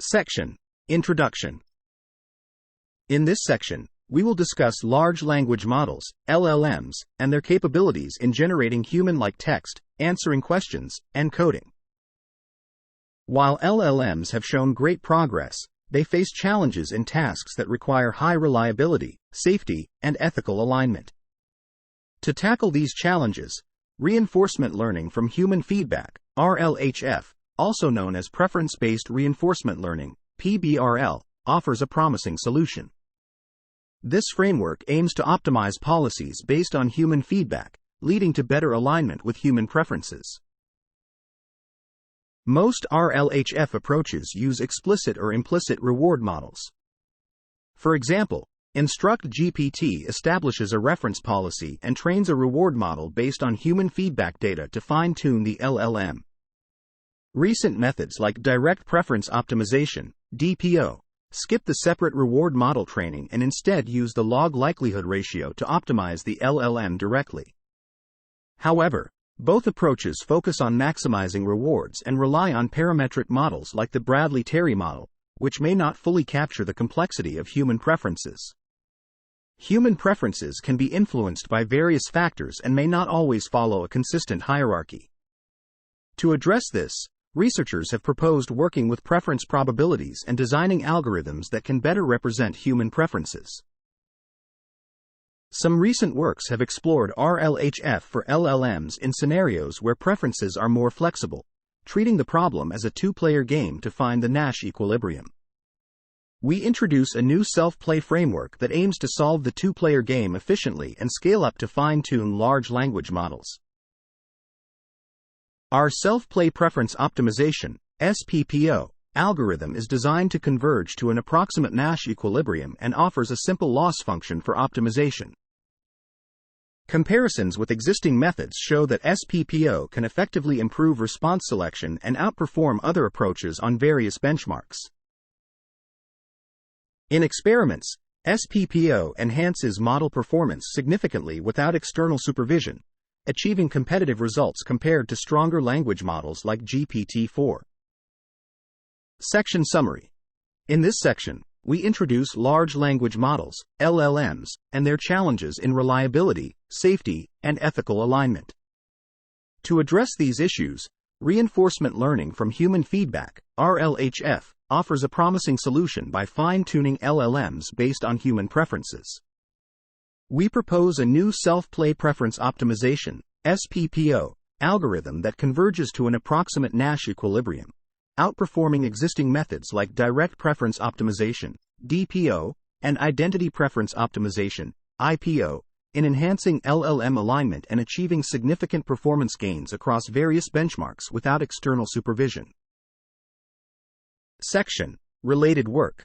Section: Introduction. In this section, we will discuss large language models, LLMs, and their capabilities in generating human-like text, answering questions, and coding. While LLMs have shown great progress, they face challenges in tasks that require high reliability, safety, and ethical alignment. To tackle these challenges, reinforcement learning from human feedback, RLHF, also known as preference-based reinforcement learning, PBRL, offers a promising solution. This framework aims to optimize policies based on human feedback, leading to better alignment with human preferences. Most RLHF approaches use explicit or implicit reward models. For example, Instruct-GPT establishes a reference policy and trains a reward model based on human feedback data to fine-tune the LLM. Recent methods like direct preference optimization, DPO, skip the separate reward model training and instead use the log likelihood ratio to optimize the LLM directly. However, both approaches focus on maximizing rewards and rely on parametric models like the Bradley-Terry model, which may not fully capture the complexity of human preferences. Human preferences can be influenced by various factors and may not always follow a consistent hierarchy. To address this, researchers have proposed working with preference probabilities and designing algorithms that can better represent human preferences. Some recent works have explored RLHF for LLMs in scenarios where preferences are more flexible, treating the problem as a two-player game to find the Nash equilibrium. We introduce a new self-play framework that aims to solve the two-player game efficiently and scale up to fine-tune large language models. Our self-play preference optimization, SPPO, algorithm is designed to converge to an approximate Nash equilibrium and offers a simple loss function for optimization. Comparisons with existing methods show that SPPO can effectively improve response selection and outperform other approaches on various benchmarks. In experiments, SPPO enhances model performance significantly without external supervision, achieving competitive results compared to stronger language models like GPT-4. Section Summary. In this section, we introduce large language models, LLMs, and their challenges in reliability, safety, and ethical alignment. To address these issues, reinforcement learning from human feedback, RLHF, offers a promising solution by fine-tuning LLMs based on human preferences. We propose a new self-play preference optimization, SPPO, algorithm that converges to an approximate Nash equilibrium, outperforming existing methods like direct preference optimization, DPO, and identity preference optimization, IPO, in enhancing LLM alignment and achieving significant performance gains across various benchmarks without external supervision. Section: Related work.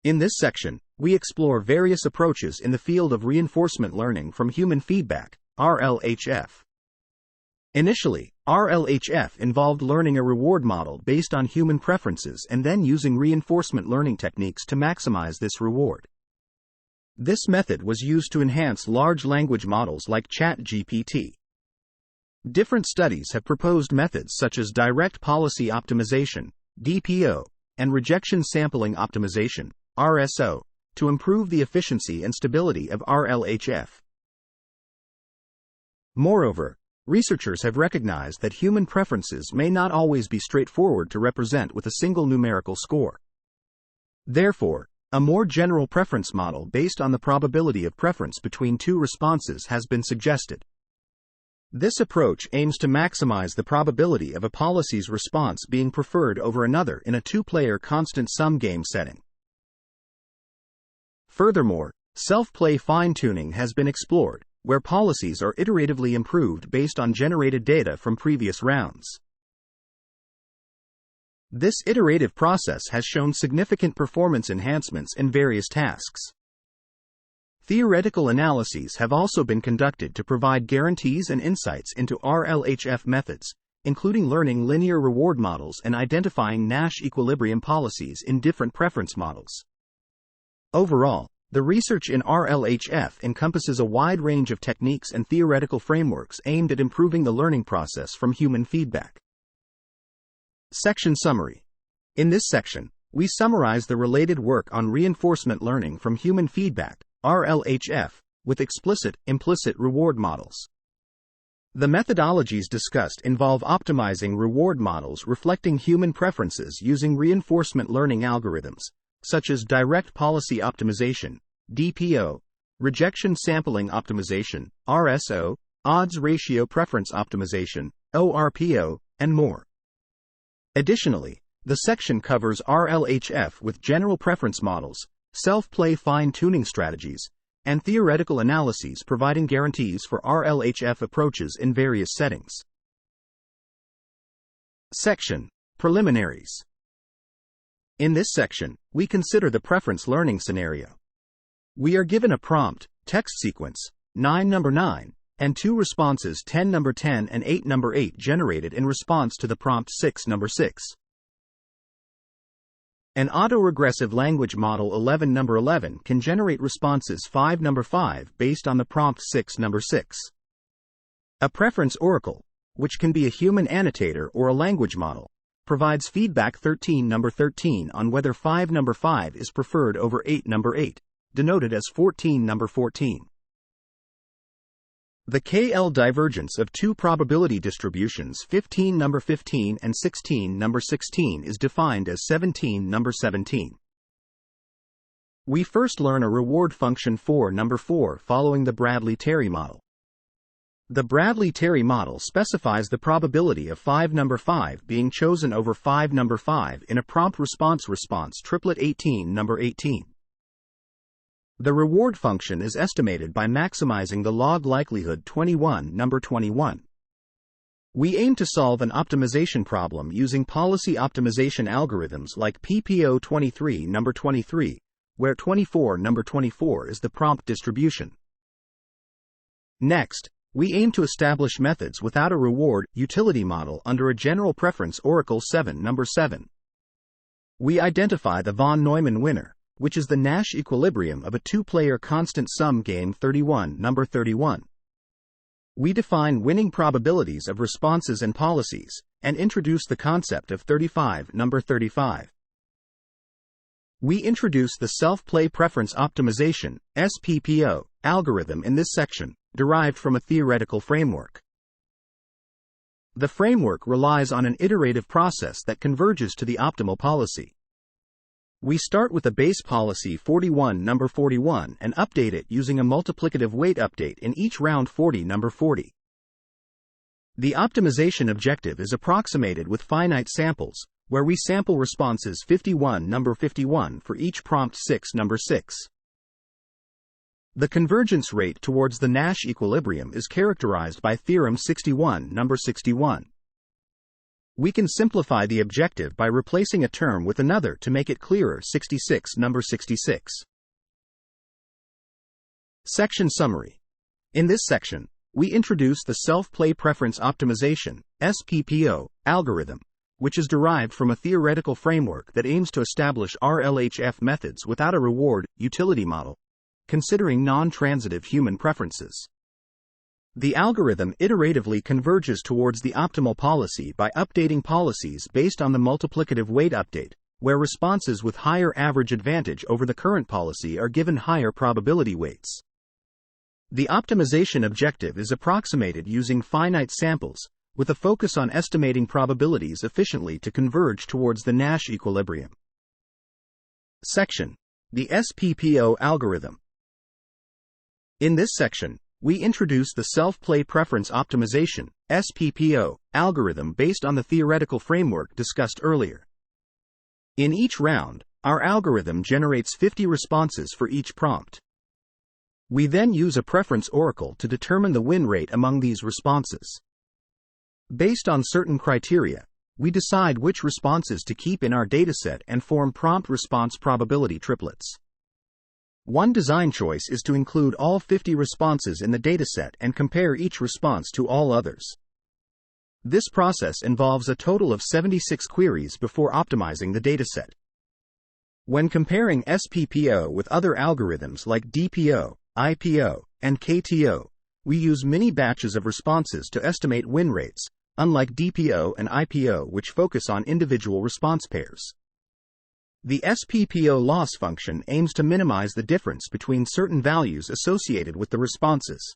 In this section, we explore various approaches in the field of reinforcement learning from human feedback, RLHF. Initially, RLHF involved learning a reward model based on human preferences and then using reinforcement learning techniques to maximize this reward. This method was used to enhance large language models like ChatGPT. Different studies have proposed methods such as direct policy optimization, DPO, and rejection sampling optimization, RSO, to improve the efficiency and stability of RLHF. Moreover, researchers have recognized that human preferences may not always be straightforward to represent with a single numerical score. Therefore, a more general preference model based on the probability of preference between two responses has been suggested. This approach aims to maximize the probability of a policy's response being preferred over another in a two-player constant-sum game setting. Furthermore, self-play fine-tuning has been explored, where policies are iteratively improved based on generated data from previous rounds. This iterative process has shown significant performance enhancements in various tasks. Theoretical analyses have also been conducted to provide guarantees and insights into RLHF methods, including learning linear reward models and identifying Nash equilibrium policies in different preference models. Overall, the research in RLHF encompasses a wide range of techniques and theoretical frameworks aimed at improving the learning process from human feedback. Section Summary. In this section, we summarize the related work on reinforcement learning from human feedback, RLHF, with explicit, implicit reward models. The methodologies discussed involve optimizing reward models reflecting human preferences using reinforcement learning algorithms, such as direct policy optimization, DPO, rejection sampling optimization, RSO, odds ratio preference optimization, ORPO, and more. Additionally, the section covers RLHF with general preference models, self-play fine-tuning strategies, and theoretical analyses providing guarantees for RLHF approaches in various settings. Section: Preliminaries. In this section, we consider the preference learning scenario. We are given a prompt, text sequence, 9 number 9, and two responses 10 number 10 and 8 number 8 generated in response to the prompt 6 number 6. An autoregressive language model 11 number 11 can generate responses 5 number 5 based on the prompt 6 number 6. A preference oracle, which can be a human annotator or a language model, provides feedback 13 number 13 on whether 5 number 5 is preferred over 8 number 8, denoted as 14 number 14. The KL divergence of two probability distributions 15 number 15 and 16 number 16 is defined as 17 number 17. We first learn a reward function 4 number 4 following the Bradley-Terry model. The Bradley-Terry model specifies the probability of 5 number 5 being chosen over 5 number 5 in a prompt response triplet 18 number 18. The reward function is estimated by maximizing the log likelihood 21 number 21. We aim to solve an optimization problem using policy optimization algorithms like SPPO 23 number 23, where 24 number 24 is the prompt distribution. Next, we aim to establish methods without a reward utility model under a general preference oracle 7 number 7. We identify the von Neumann winner, which is the Nash equilibrium of a two-player constant sum game 31 number 31. We define winning probabilities of responses and policies, and introduce the concept of 35 number 35. We introduce the self-play preference optimization, SPPO, algorithm in this section, derived from a theoretical framework. The framework relies on an iterative process that converges to the optimal policy. We start with a base policy 41 number 41 and update it using a multiplicative weight update in each round 40 number 40. The optimization objective is approximated with finite samples, where we sample responses 51 number 51 for each prompt 6 number 6. The convergence rate towards the Nash equilibrium is characterized by theorem 61 number 61. We can simplify the objective by replacing a term with another to make it clearer 66 number 66. Section Summary. In this section, we introduce the self-play preference optimization, SPPO, algorithm, which is derived from a theoretical framework that aims to establish RLHF methods without a reward utility model, considering non-transitive human preferences. The algorithm iteratively converges towards the optimal policy by updating policies based on the multiplicative weight update, where responses with higher average advantage over the current policy are given higher probability weights. The optimization objective is approximated using finite samples, with a focus on estimating probabilities efficiently to converge towards the Nash equilibrium. Section: The SPPO algorithm. In this section, we introduce the self-play preference optimization, SPPO, algorithm based on the theoretical framework discussed earlier. In each round, our algorithm generates 50 responses for each prompt. We then use a preference oracle to determine the win rate among these responses. Based on certain criteria, we decide which responses to keep in our dataset and form prompt response probability triplets. One design choice is to include all 50 responses in the dataset and compare each response to all others. This process involves a total of 76 queries before optimizing the dataset. When comparing SPPO with other algorithms like DPO, IPO, and KTO, we use many batches of responses to estimate win rates, unlike DPO and IPO, which focus on individual response pairs. The SPPO loss function aims to minimize the difference between certain values associated with the responses.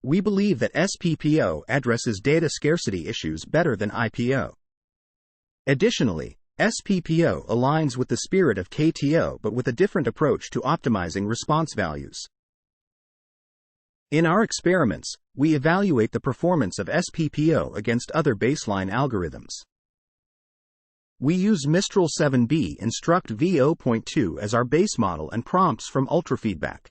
We believe that SPPO addresses data scarcity issues better than IPO. Additionally, SPPO aligns with the spirit of KTO but with a different approach to optimizing response values. In our experiments, we evaluate the performance of SPPO against other baseline algorithms. We use Mistral 7B Instruct v0.2 as our base model and prompts from ultrafeedback.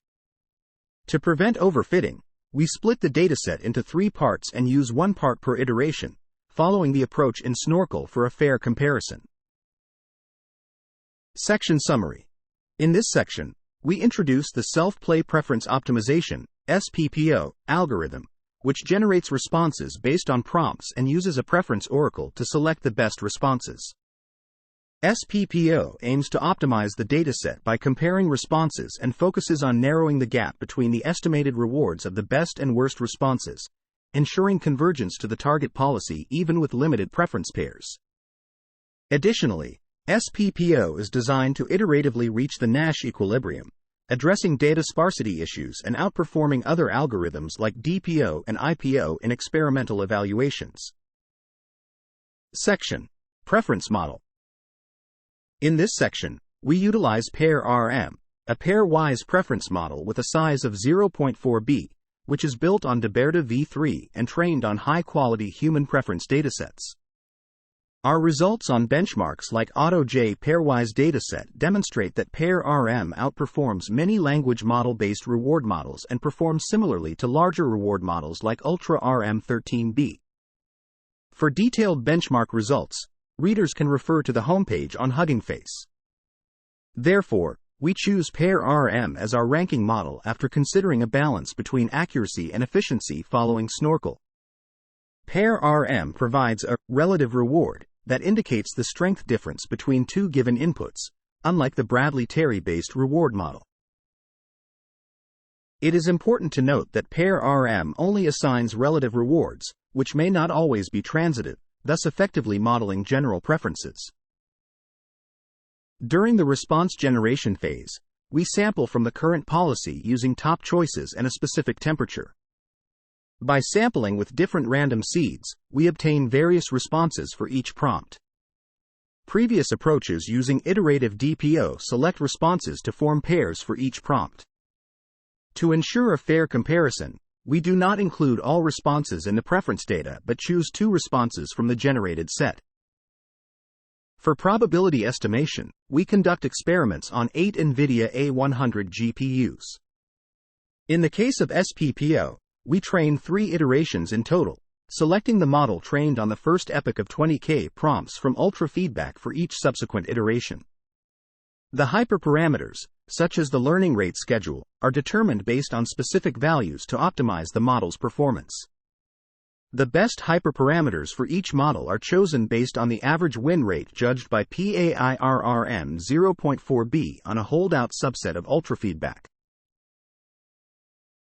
To prevent overfitting, we split the dataset into 3 parts and use 1 part per iteration, following the approach in Snorkel for a fair comparison. Section Summary. In this section, we introduce the Self-Play Preference Optimization (SPPO) algorithm, which generates responses based on prompts and uses a preference oracle to select the best responses. SPPO aims to optimize the dataset by comparing responses and focuses on narrowing the gap between the estimated rewards of the best and worst responses, ensuring convergence to the target policy even with limited preference pairs. Additionally, SPPO is designed to iteratively reach the Nash equilibrium, addressing data sparsity issues and outperforming other algorithms like DPO and IPO in experimental evaluations. Section: Preference Model. In this section, we utilize pair-RM, a pairwise preference model with a size of 0.4b, which is built on DPO v3 and trained on high-quality human preference datasets. Our results on benchmarks like AutoJ pairwise dataset demonstrate that pair-RM outperforms many language model-based reward models and performs similarly to larger reward models like Ultra-RM13B. For detailed benchmark results, readers can refer to the homepage on Hugging Face. Therefore, we choose pair-RM as our ranking model after considering a balance between accuracy and efficiency following Snorkel. Pair-RM provides a relative reward that indicates the strength difference between 2 given inputs, unlike the Bradley-Terry-based reward model. It is important to note that pair-RM only assigns relative rewards, which may not always be transitive, thus effectively modeling general preferences. During the response generation phase, we sample from the current policy using top choices and a specific temperature. By sampling with different random seeds, we obtain various responses for each prompt. Previous approaches using iterative DPO select responses to form pairs for each prompt. To ensure a fair comparison, we do not include all responses in the preference data but choose 2 responses from the generated set. For probability estimation, we conduct experiments on 8 NVIDIA A100 GPUs. In the case of SPPO, we train 3 iterations in total, selecting the model trained on the first epoch of 20K prompts from ultrafeedback for each subsequent iteration. The hyperparameters, such as the learning rate schedule, are determined based on specific values to optimize the model's performance. The best hyperparameters for each model are chosen based on the average win rate judged by PAIRRM 0.4b on a holdout subset of ultrafeedback.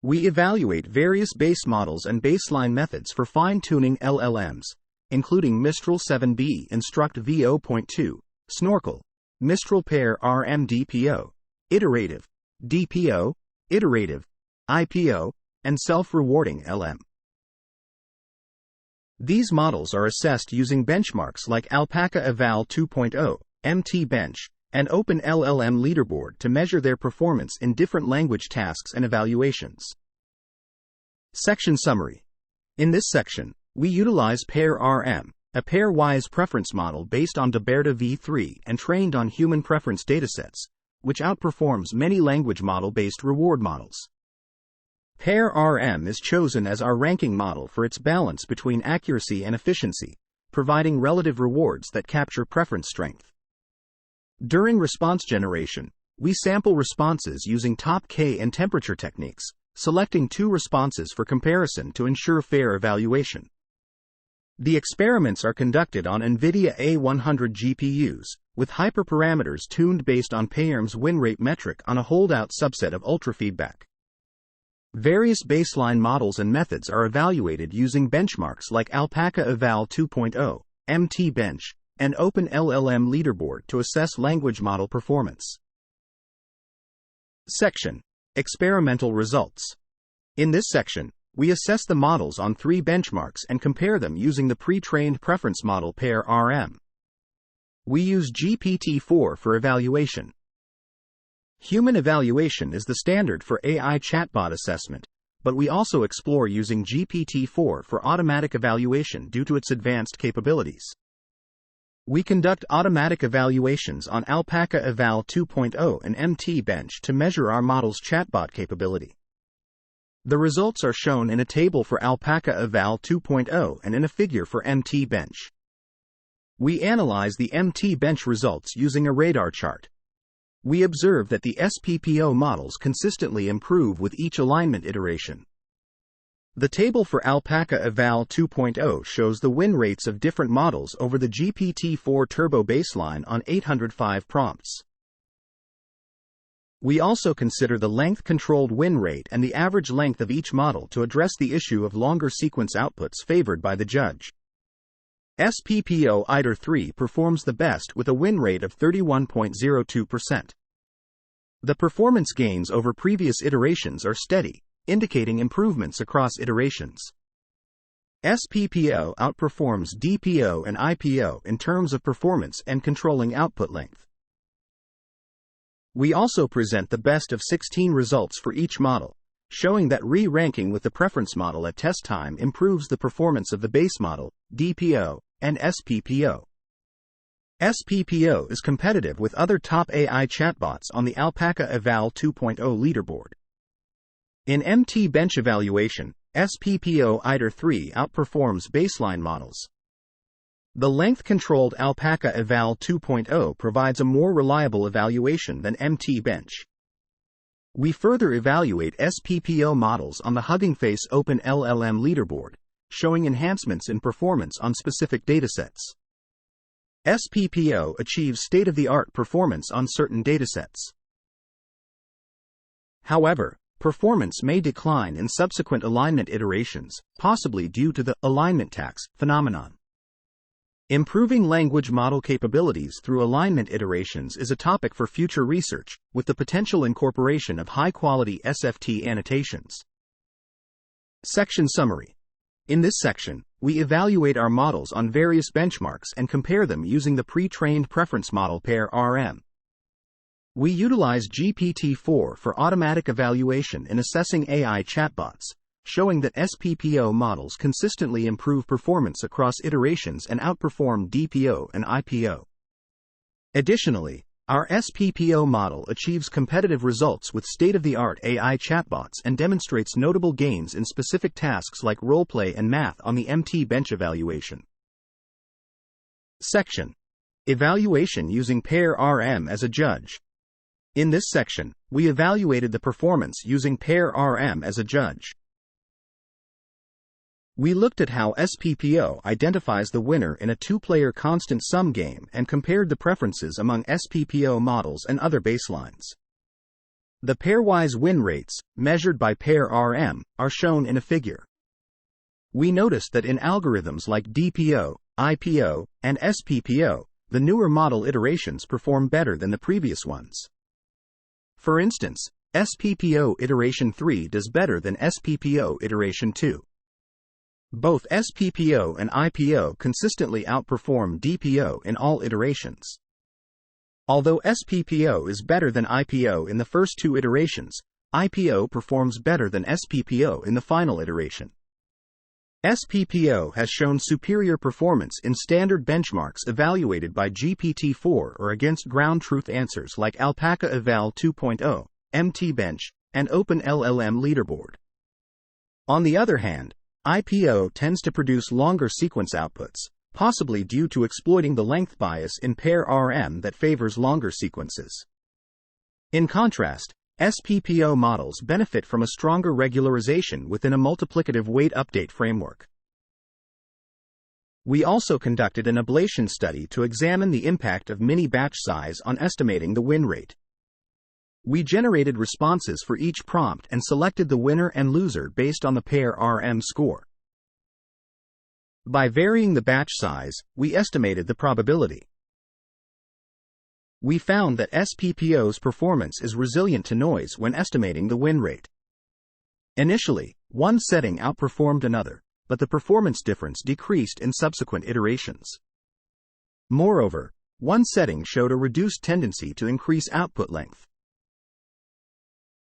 We evaluate various base models and baseline methods for fine-tuning LLMs, including Mistral 7B Instruct v0.2, Snorkel, Mistral pair-RM DPO, Iterative, DPO, Iterative, IPO, and Self-Rewarding LM. These models are assessed using benchmarks like Alpaca Eval 2.0, MT-Bench, and OpenLLM Leaderboard to measure their performance in different language tasks and evaluations. Section Summary. In this section, we utilize pair-RM, a pairwise preference model based on DPO v3 and trained on human preference datasets, which outperforms many language model-based reward models. Pair-RM is chosen as our ranking model for its balance between accuracy and efficiency, providing relative rewards that capture preference strength. During response generation, we sample responses using top K and temperature techniques, selecting 2 responses for comparison to ensure fair evaluation. The experiments are conducted on NVIDIA A100 GPUs, with hyperparameters tuned based on pair's win rate metric on a holdout subset of ultrafeedback. Various baseline models and methods are evaluated using benchmarks like Alpaca Eval 2.0, MT-Bench, and Open LLM Leaderboard to assess language model performance. Section: Experimental Results. In this section, we assess the models on 3 benchmarks and compare them using the pre-trained preference model pair RM. We use GPT-4 for evaluation. Human evaluation is the standard for AI chatbot assessment, but we also explore using GPT-4 for automatic evaluation due to its advanced capabilities. We conduct automatic evaluations on Alpaca Eval 2.0 and MT Bench to measure our model's chatbot capability. The results are shown in a table for Alpaca Eval 2.0 and in a figure for MT Bench. We analyze the MT Bench results using a radar chart. We observe that the SPPO models consistently improve with each alignment iteration. The table for Alpaca Eval 2.0 shows the win rates of different models over the GPT-4 Turbo baseline on 805 prompts. We also consider the length-controlled win rate and the average length of each model to address the issue of longer sequence outputs favored by the judge. SPPO ITER 3 performs the best with a win rate of 31.02%. The performance gains over previous iterations are steady, indicating improvements across iterations. SPPO outperforms DPO and IPO in terms of performance and controlling output length. We also present the best of 16 results for each model, showing that re-ranking with the preference model at test time improves the performance of the base model, DPO, and SPPO. SPPO is competitive with other top AI chatbots on the Alpaca Eval 2.0 leaderboard. In MT Bench evaluation, SPPO ITER 3 outperforms baseline models. The length-controlled Alpaca Eval 2.0 provides a more reliable evaluation than MT Bench. We further evaluate SPPO models on the Hugging Face Open LLM leaderboard, showing enhancements in performance on specific datasets. SPPO achieves state-of-the-art performance on certain datasets. However, performance may decline in subsequent alignment iterations, possibly due to the alignment tax phenomenon. Improving language model capabilities through alignment iterations is a topic for future research, with the potential incorporation of high-quality SFT annotations. Section Summary. In this section, we evaluate our models on various benchmarks and compare them using the pre-trained preference model pair RM. We utilize GPT-4 for automatic evaluation in assessing AI chatbots, showing that SPPO models consistently improve performance across iterations and outperform DPO and IPO. Additionally, our SPPO model achieves competitive results with state-of-the-art AI chatbots and demonstrates notable gains in specific tasks like roleplay and math on the MT Bench evaluation. Section: Evaluation using pair RM as a judge. In this section, we evaluated the performance using pair RM as a judge. We looked at how SPPO identifies the winner in a 2-player constant sum game and compared the preferences among SPPO models and other baselines. The pairwise win rates, measured by pair RM, are shown in a figure. We noticed that in algorithms like DPO, IPO, and SPPO, the newer model iterations perform better than the previous ones. For instance, SPPO iteration 3 does better than SPPO iteration 2. Both SPPO and IPO consistently outperform DPO in all iterations. Although SPPO is better than IPO in the first 2 iterations, IPO performs better than SPPO in the final iteration. SPPO has shown superior performance in standard benchmarks evaluated by GPT-4 or against ground truth answers like Alpaca Eval 2.0, MT Bench, and Open LLM Leaderboard. On the other hand, IPO tends to produce longer sequence outputs, possibly due to exploiting the length bias in pair RM that favors longer sequences. In contrast, SPPO models benefit from a stronger regularization within a multiplicative weight update framework. We also conducted an ablation study to examine the impact of mini-batch size on estimating the win rate. We generated responses for each prompt and selected the winner and loser based on the pair RM score. By varying the batch size, we estimated the probability. We found that SPPO's performance is resilient to noise when estimating the win rate. Initially, one setting outperformed another, but the performance difference decreased in subsequent iterations. Moreover, one setting showed a reduced tendency to increase output length.